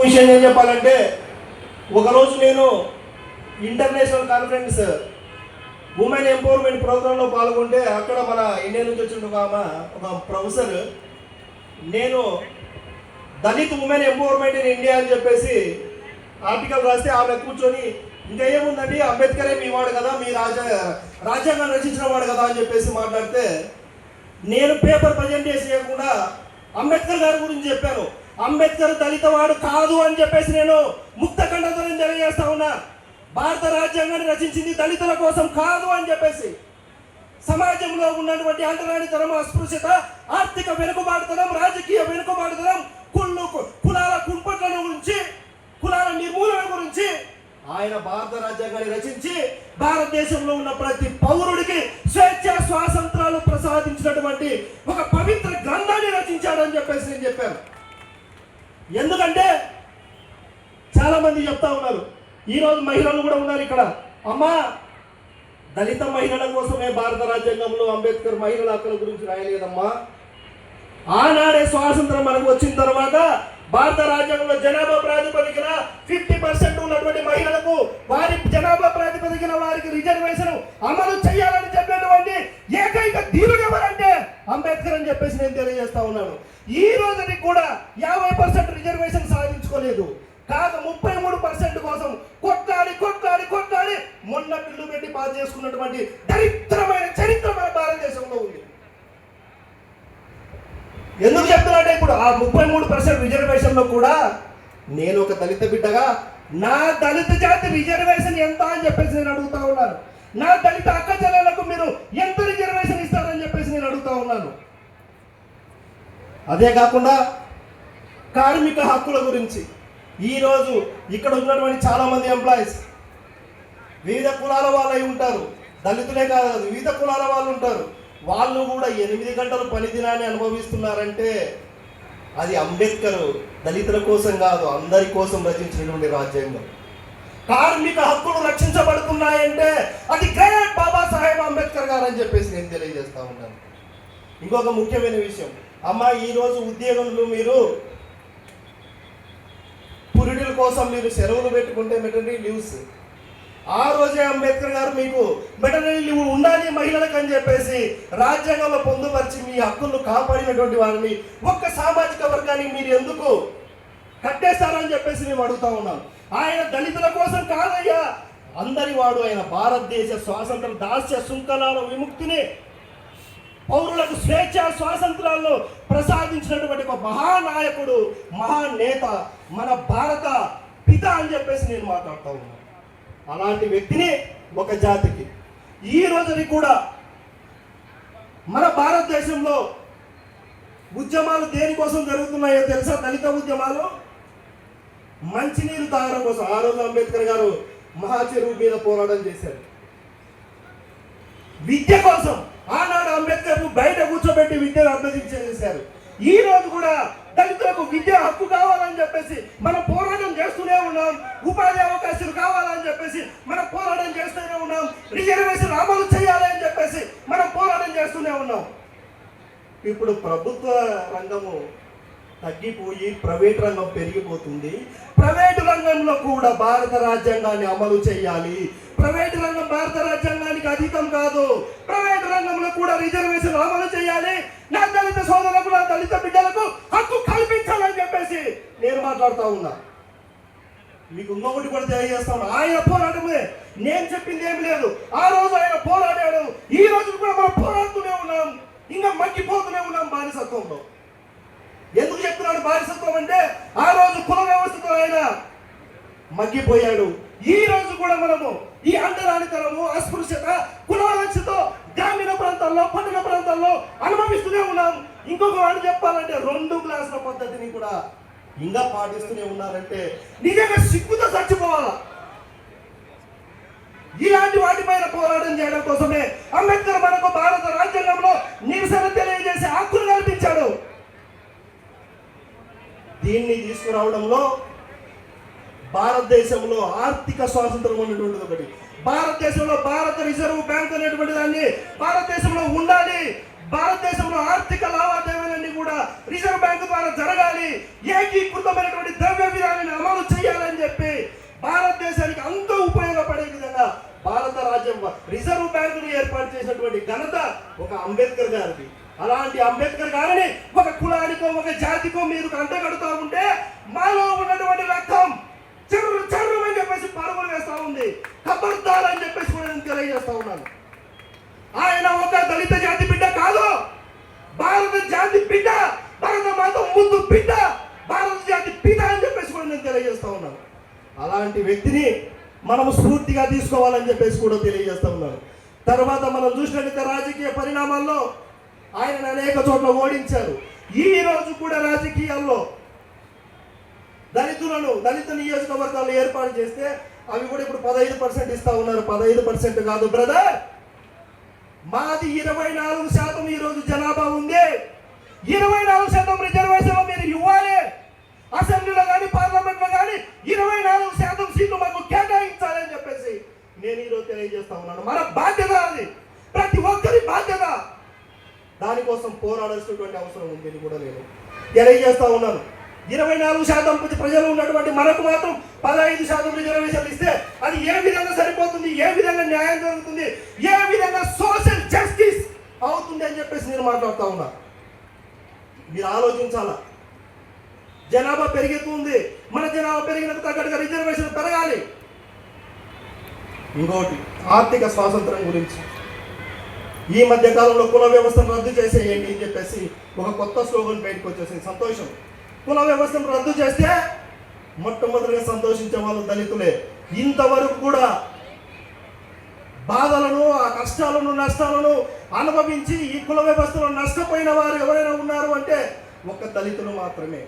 విషయం ఏం చెప్పాలంటే, ఒకరోజు నేను ఇంటర్నేషనల్ కాన్ఫరెన్స్ ఉమెన్ ఎంపవర్మెంట్ ప్రోగ్రాంలో పాల్గొంటే అక్కడ మన ఇండియా నుంచి వచ్చిన ఒక ప్రొఫెసర్ నేను Dalit women empowerment in India అని చెప్పేసి ఆర్టికల్ రాస్తే ఆమె కూర్చొని ఇంకా ఏముందండి అంబేద్కరే మీ వాడు కదా, మీ రాజ్యాంగాన్ని రచించిన వాడు కదా అని చెప్పేసి మాట్లాడితే నేను పేపర్ ప్రజెంటేషన్ చేయకుండా అంబేద్కర్ గారి గురించి చెప్పాను. అంబేద్కర్ దళిత వాడు కాదు అని చెప్పేసి నేను ముక్త ఖండంతో తెలియజేస్తా ఉన్నా. భారత రాజ్యాంగాన్ని రచించింది దళితుల కోసం కాదు అని చెప్పేసి సమాజంలో ఉన్నటువంటి అంటరానితనం, అస్పృశ్యత, ఆర్థిక వెనుకబాటుతనం, రాజకీయ వెనుకబాటుతనం, కులాల కుంపట్ల గురించి, కులాల నిర్మూలన గురించి ఆయన భారత రాజ్యాంగాన్ని రచించి భారతదేశంలో ఉన్న ప్రతి పౌరుడికి స్వేచ్ఛ స్వాతంత్రాలు ప్రసాదించినటువంటి ఒక పవిత్ర గ్రంథాన్ని రచించాడని చెప్పేసి నేను చెప్పాను. ఎందుకంటే చాలా మంది చెప్తా ఉన్నారు, ఈరోజు మహిళలు కూడా ఉన్నారు ఇక్కడ, అమ్మా దళిత మహిళల కోసమే భారత రాజ్యాంగంలో అంబేద్కర్ మహిళల హక్కుల గురించి రాయలేదమ్మా. ఆనాడే స్వాతంత్రం మనకు వచ్చిన తర్వాత భారత రాజ్యాంగంలో జనాభా ప్రాతిపదికన 50% ఉన్నటువంటి మహిళలకు వారి జనాభా ప్రాతిపదికన వారికి రిజర్వేషన్ అమలు చేయాలని చెప్పినటువంటి ఏకైక ధీరుడు ఎవరంటే అంబేద్కర్ అని చెప్పేసి నేను తెలియజేస్తా ఉన్నాను. ఈ రోజుకి కూడా 50% రిజర్వేషన్ సాధించుకోలేదు. కాక 33% కోసం కొట్లాడి మొన్న బిల్లు పెట్టి పాస్ చేసుకున్నటువంటి దరిద్రమైన చరిత్ర మన భారతదేశంలో ఉంది. ఎందుకు చెప్తున్నట్టే, ఇప్పుడు ఆ 33% రిజర్వేషన్ లో కూడా నేను ఒక దళిత బిడ్డగా నా దళిత జాతి రిజర్వేషన్ ఎంత అని చెప్పేసి నేను అడుగుతా ఉన్నాను. నా దళిత అక్క చెల్లెలకు మీరు ఎంత రిజర్వేషన్ ఇస్తారని చెప్పేసి నేను అడుగుతా ఉన్నాను. అదే కాకుండా కార్మిక హక్కుల గురించి ఈరోజు ఇక్కడ ఉన్నటువంటి చాలా మంది ఎంప్లాయీస్ వివిధ కులాల వాళ్ళు అయి ఉంటారు, దళితులే కాదు వివిధ కులాల వాళ్ళు ఉంటారు. వాళ్ళు కూడా 8 గంటలు పని దినాన్ని అనుభవిస్తున్నారంటే అది అంబేద్కర్ దళితుల కోసం కాదు, అందరి కోసం రచించినటువంటి రాజ్యాంగం. కార్మిక హక్కులు రక్షించబడుతున్నాయంటే అది గ్రేట్ బాబాసాహెబ్ అంబేద్కర్ గారు అని చెప్పేసి నేను తెలియజేస్తా ఉన్నాను. ఇంకొక ముఖ్యమైన విషయం, అమ్మ ఈరోజు ఉద్యోగంలో మీరు పురిడిల కోసం మీరు సెలవులు పెట్టుకుంటే మెటర్నిటీ లీవ్స్, ఆ రోజే అంబేద్కర్ గారు మీకు మెటర్నిటీ లీవ్ ఉండాలి మహిళలకు అని చెప్పేసి రాజ్యాంగంలో పొందుపరిచి మీ హక్కులను కాపాడినటువంటి వారిని ఒక్క సామాజిక వర్గానికి మీరు ఎందుకు కట్టేస్తారని చెప్పేసి మేము అడుగుతా ఉన్నాం. ఆయన దళితుల కోసం కాదయ్యా, అందరి వాడు. ఆయన భారతదేశ స్వాతంత్ర దాస్య శృంఖలాల విముక్తిని, పౌరులకు స్వేచ్ఛ స్వాతంత్రాలను ప్రసాదించినటువంటి ఒక మహానాయకుడు, మహానేత, మన భారత పిత అని చెప్పేసి నేను మాట్లాడుతూ ఉన్నాను. అలాంటి వ్యక్తిని ఒక జాతికి ఈ రోజుని కూడా మన భారతదేశంలో ఉద్యమాలు దేనికోసం జరుగుతున్నాయో తెలుసా? దళిత ఉద్యమాలు మంచినీరు తాగడం కోసం. ఆ రోజు అంబేద్కర్ గారు మహాచెరువు మీద పోరాటం చేశారు. విద్య కోసం ఆనాడు అంబేద్కర్ బయట కూర్చోబెట్టి విద్యను అభ్యసించేశారు. ఈ రోజు కూడా దళితులకు విద్య హక్కు కావాలని చెప్పేసి మనం పోరాటం చేస్తూనే ఉన్నాం. ఉపాధి అవకాశాలు కావాలని చెప్పేసి మనం పోరాటం చేస్తూనే ఉన్నాం. రిజర్వేషన్ అమలు చేయాలని చెప్పేసి మనం పోరాటం చేస్తూనే ఉన్నాం. ఇప్పుడు ప్రభుత్వ రంగము తగ్గిపోయి ప్రైవేట్ రంగం పెరిగిపోతుంది. ప్రైవేటు రంగంలో కూడా భారత రాజ్యాంగాన్ని అమలు చేయాలి. ప్రైవేటు రంగం భారత రాజ్యాంగానికి అతీతం కాదు. ప్రైవేటు రంగంలో కూడా రిజర్వేషన్ అమలు చేయాలి. నా దళిత సోదరులకు, నా దళిత బిడ్డలకు హక్కు కల్పించాలని చెప్పేసి నేను మాట్లాడుతూ ఉన్నా. మీకు ఇంకొకటి కూడా తెలియజేస్తాను, ఆయన పోరాటమే, నేను చెప్పింది ఏమి లేదు. ఆ రోజు ఆయన పోరాడాడు, ఈ రోజు కూడా మనం పోరాడుతూనే ఉన్నాం, ఇంకా మగ్గిపోతూనే ఉన్నాం బానిసత్వంలో. ఎందుకు చెప్తున్నాడు బానిసత్వం అంటే, ఆ రోజు కుల వ్యవస్థతో ఆయన మగ్గిపోయాడు. ఈ రోజు కూడా మనము ఈ అంటరానితనము, అస్పృశ్యత, కులవలక్షతో గ్రామీణ ప్రాంతాల్లో, పట్టణ ప్రాంతాల్లో అనుభవిస్తూనే ఉన్నాం. ఇంకొక వాడు చెప్పాలంటే 2 గ్లాసుల పద్ధతిని కూడా ఇంకా పాటిస్తూనే ఉన్నారంటే నిజంగా సిగ్గుతో చచ్చిపోవాలా. ఇలాంటి వాటిపైన పోరాటం చేయడం కోసమే అంబేద్కర్ మనకు భారత రాజ్యాంగంలో నిరసన తెలియజేసే హక్కును కల్పించాడు. దీన్ని తీసుకురావడంలో భారతదేశంలో ఆర్థిక స్వాతంత్రం ఉన్నటువంటిది ఒకటి. భారతదేశంలో భారత రిజర్వ్ బ్యాంక్ అనేటువంటి దాన్ని భారతదేశంలో ఉండాలి. భారతదేశంలో ఆర్థిక లావాదేవీలన్నీ కూడా రిజర్వ్ బ్యాంకు ద్వారా జరగాలి. ఏకీకృతమైనటువంటి ద్రవ్య విధానాన్ని చేసినటువంటి ఘనత ఒక అంబేద్కర్ గారిది. అలాంటి అంబేద్కర్ గారిని ఒక కులానికో ఒక జాతికో మీరు కంటగడుతూ ఉంటే మాలో ఉన్నటువంటి రక్తం చెర్రు చెర్రు అని చెప్పేసి పరుగులు వేస్తూ ఉంది. ఖబర్దార్ అని చెప్పేసి కూడా నేను తెలియజేస్తా ఉన్నాను. ఆయన ఒక దళిత జాతి బిడ్డ కాదు, భారత జాతి బిడ్డ, భారత మాత ముందు బిడ్డ, భారత జాతి పిత అని చెప్పేసి కూడా నేను తెలియజేస్తా ఉన్నాను. అలాంటి వ్యక్తిని మనం స్ఫూర్తిగా తీసుకోవాలని చెప్పేసి కూడా తెలియజేస్తా ఉన్నాను. తర్వాత మనం చూసినట్లయితే రాజకీయ పరిణామాల్లో ఆయన అనేక చోట్ల ఓడించారు. ఈ రోజు కూడా రాజకీయాల్లో దళిత నియోజకవర్గాలు ఏర్పాటు చేస్తే అవి కూడా ఇప్పుడు 15% ఇస్తా ఉన్నారు. 15% కాదు బ్రదర్, మాది 24% ఈరోజు జనాభా ఉంది. 24% రిజర్వేషన్ మీరు ఇవ్వాలి. అసెంబ్లీలో కానీ పార్లమెంట్లో కానీ 24% సీట్లు మాకు కేటాయించాలని చెప్పేసి నేను ఈరోజు తెలియజేస్తా ఉన్నాను. మన బాధ్యత అది, ప్రతి ఒక్కరి బాధ్యత. దానికోసం పోరాడాల్సినటువంటి అవసరం ఉంది అని కూడా నేను తెలియజేస్తా ఉన్నాను. 24% ప్రజలు ఉన్నటువంటి మనకు మాత్రం 15% రిజర్వేషన్లు ఇస్తే అది ఏ విధంగా సరిపోతుంది, ఏ విధంగా న్యాయం జరుగుతుంది, ఏ విధంగా సోషల్ జస్టిస్ అవుతుంది అని చెప్పేసి నేను మాట్లాడుతూ ఉన్నా. మీరు ఆలోచించాలా. జనాభా పెరుగుతుంది, మన జనాభా పెరిగినందుకు తగ్గట్టుగా రిజర్వేషన్ పెరగాలి. ఇంకోటి ఆర్థిక స్వాతంత్రం గురించి ఈ మధ్య కాలంలో కుల వ్యవస్థను రద్దు చేసేయండి అని చెప్పేసి ఒక కొత్త స్లోగన్ బయటకు వచ్చేసింది. సంతోషం. కుల వ్యవస్థను రద్దు చేస్తే మొట్టమొదటిగా సంతోషించే వాళ్ళు దళితులే. ఇంతవరకు కూడా బాధలను, ఆ కష్టాలను, నష్టాలను అనుభవించి ఈ కుల వ్యవస్థలో నష్టపోయిన వారు ఎవరైనా ఉన్నారు అంటే ఒక దళితులు మాత్రమే.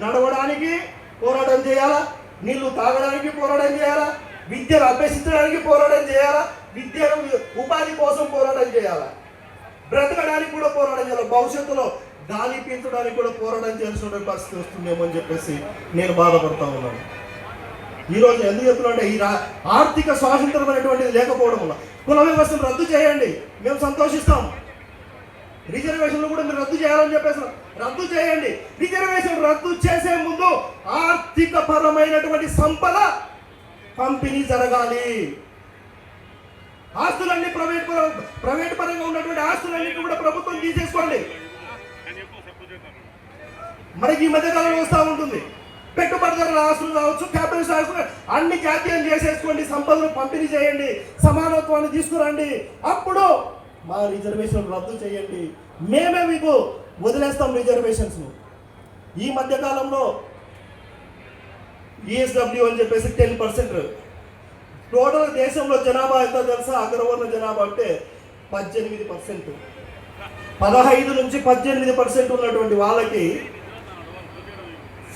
నడవడానికి పోరాటం చేయాలా, నీళ్లు తాగడానికి పోరాటం చేయాలా, విద్యను అభ్యసించడానికి పోరాటం చేయాలా, విద్యను ఉపాధి కోసం పోరాటం చేయాలా, బ్రతకడానికి కూడా పోరాటం చేయాలి, భవిష్యత్తులో గాలి పీల్చడానికి కూడా పోరాటం చేయాల్సిన పరిస్థితి వస్తుందేమో అని చెప్పేసి నేను బాధపడతా ఉన్నాను. ఈరోజు ఎందుకు చెప్తున్నా ఈ ఆర్థిక స్వాతంత్రం అనేటువంటిది లేకపోవడం వల్ల కుల వ్యవస్థను రద్దు చేయండి, మేము సంతోషిస్తాం. రిజర్వేషన్లు కూడా మీరు రద్దు చేయాలని చెప్పేసి రద్దు చేయండి. రిజర్వేషన్ రద్దు చేసే ముందు ఆర్థిక పరమైనటువంటి సంపద పంపిణీ జరగాలి. ఆస్తులన్నీ ప్రైవేట్ పరంగా ఉన్నటువంటి ఆస్తులన్నీ కూడా ప్రభుత్వం తీసేసుకోండి. మనకి ఈ మధ్యకాలంలో వస్తూ ఉంటుంది, పెట్టుబడిదారుల ఆస్తులు కావచ్చు, క్యాపిటల్ ఆస్తులు అన్ని జాతీయం చేసేసుకోండి, సంపదను పంపిణీ చేయండి, సమానత్వాన్ని తీసుకురండి, అప్పుడు మా రిజర్వేషన్ రద్దు చేయండి, మేమే మీకు వదిలేస్తాం రిజర్వేషన్స్. ఈ మధ్యకాలంలో ESW అని చెప్పేసి 10%. టోటల్ దేశంలో జనాభా ఎంత తెలుసా? అగ్రవర్ణ జనాభా అంటే 18%. 15 నుంచి 18% ఉన్నటువంటి వాళ్ళకి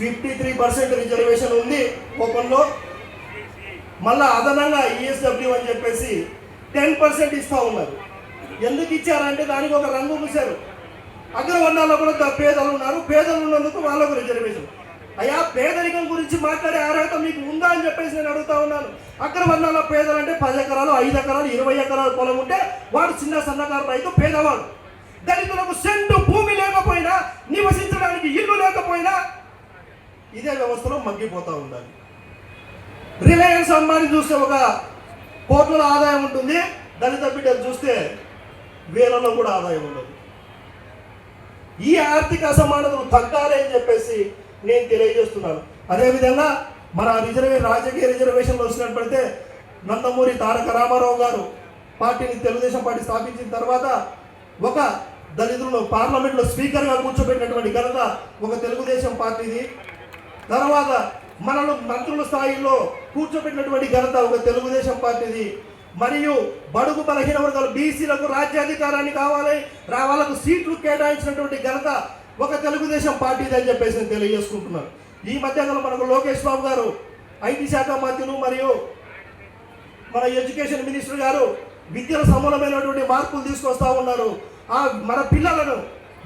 53% రిజర్వేషన్ ఉంది ఓపెన్లో. మళ్ళా అదనంగా ESW అని చెప్పేసి 10% ఇస్తూ ఉన్నారు. ఎందుకు ఇచ్చారంటే దానికి ఒక రంగు పూశారు. అగ్రవర్ణాల్లో కూడా పేదలు ఉన్నారు, పేదలు ఉన్నందుకు వాళ్ళకు రిజర్వేషన్. అయ్యా, పేదరికం గురించి మాట్లాడే అర్హత మీకు ఉందా అని చెప్పేసి నేను అడుగుతా ఉన్నాను. అగ్రవర్ణాల పేదలు అంటే 10 ఎకరాలు, 5 ఎకరాలు, 20 ఎకరాల పొలం ఉంటే వాడు చిన్న సన్నకారు రైతు పేదవాడు. దళితులకు సెంటు భూమి లేకపోయినా, నివసించడానికి ఇల్లు లేకపోయినా ఇదే వ్యవస్థలో మగ్గిపోతూ ఉండాలి. రిలయన్స్ అమ్మాని చూస్తే ఒక కోట్ల ఆదాయం ఉంటుంది, దళిత బిడ్డలు చూస్తే వేలలో కూడా ఆదాయం ఉండదు. ఈ ఆర్థిక అసమానతలు తగ్గాలి అని చెప్పేసి నేను తెలియజేస్తున్నాను. అదేవిధంగా మన రాజకీయ రిజర్వేషన్లు వచ్చినట్లయితే నందమూరి తారక రామారావు గారు తెలుగుదేశం పార్టీ స్థాపించిన తర్వాత ఒక దళితులను పార్లమెంట్లో స్పీకర్గా కూర్చోబెట్టినటువంటి ఘనత ఒక తెలుగుదేశం పార్టీది. తర్వాత మనను మంత్రుల స్థాయిలో కూర్చోబెట్టినటువంటి ఘనత ఒక తెలుగుదేశం పార్టీది. మరియు బడుగు బలహీన వర్గాలు బీసీలకు రాజ్యాధికారాన్ని కావాలి, వాళ్ళకు సీట్లు కేటాయించినటువంటి ఘనత ఒక తెలుగుదేశం పార్టీది అని చెప్పేసి నేను తెలియజేసుకుంటున్నాను. ఈ మధ్యకాలంలో మనకు లోకేష్ బాబు గారు IT శాఖ మంత్రులు మరియు మన ఎడ్యుకేషన్ మినిస్టర్ గారు విద్యలో సమూలమైనటువంటి మార్పులు తీసుకొస్తా ఉన్నారు. మన పిల్లలను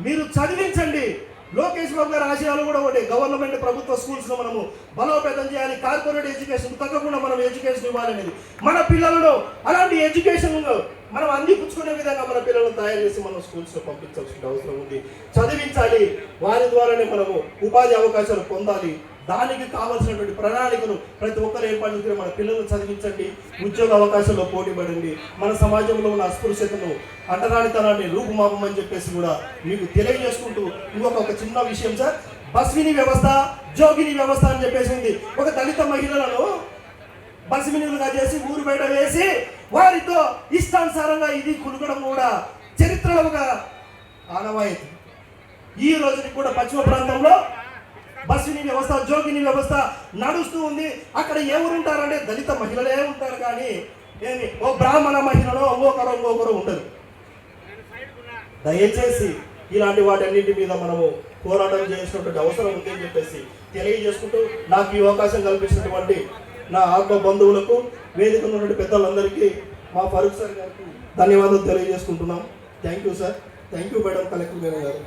మీరు చదివించండి. లోకేష్ బాబు గారి ఆశయాలు కూడా ఒకటి, గవర్నమెంట్ ప్రభుత్వ స్కూల్స్లో మనము బలోపేతం చేయాలి, కార్పొరేట్ ఎడ్యుకేషన్ తగ్గకుండా మనం ఎడ్యుకేషన్ ఇవ్వాలనేది. మన పిల్లలను అలాంటి ఎడ్యుకేషన్ మనం అందిపుచ్చుకునే విధంగా మన పిల్లలను తయారు చేసి మనం స్కూల్స్లో పంపించాల్సిన అవసరం ఉంది. చదివించాలి, వారి ద్వారానే మనము ఉపాధి అవకాశాలు పొందాలి. దానికి కావాల్సినటువంటి ప్రణాళికను ప్రతి ఒక్కరు ఏర్పాటు చేసుకుని మన పిల్లలను చదివించండి, ఉద్యోగ అవకాశాల్లో పోటీ పడండి, మన సమాజంలో ఉన్న అస్పృశ్యతను అంటరానితనాన్ని రూపుమాపమని చెప్పేసి కూడా మీకు తెలియజేసుకుంటూ ఇంకొక చిన్న విషయం సార్, బస్విని వ్యవస్థ, జోగిని వ్యవస్థ అని చెప్పేసింది. ఒక దళిత మహిళలను బస్వినులుగా చేసి ఊరు బయట వేసి వారితో ఇష్టానుసారంగా ఇది కులకడం కూడా చరిత్రలో ఒక ఆనవాయితీ. ఈ రోజుకి కూడా పశ్చిమ ప్రాంతంలో బస్విని వ్యవస్థ, జోగిని వ్యవస్థ నడుస్తూ ఉంది. అక్కడ ఎవరు ఉంటారంటే దళిత మహిళలే ఉంటారు, కానీ ఏమి ఓ బ్రాహ్మణ మహిళలో ఇంకొకరు ఉండదు. దయచేసి ఇలాంటి వాటన్నింటి మీద మనము పోరాటం చేసినటువంటి అవసరం ఉంది అని చెప్పేసి తెలియజేసుకుంటూ, నాకు ఈ అవకాశం కల్పించినటువంటి నా ఆత్మ బంధువులకు, వేదిక ఉన్నటువంటి పెద్దలందరికీ, మా ఫరూక్ సార్ గారికి ధన్యవాదాలు తెలియజేసుకుంటున్నాం. Thank you sir. Thank you madam, collector madam గారు.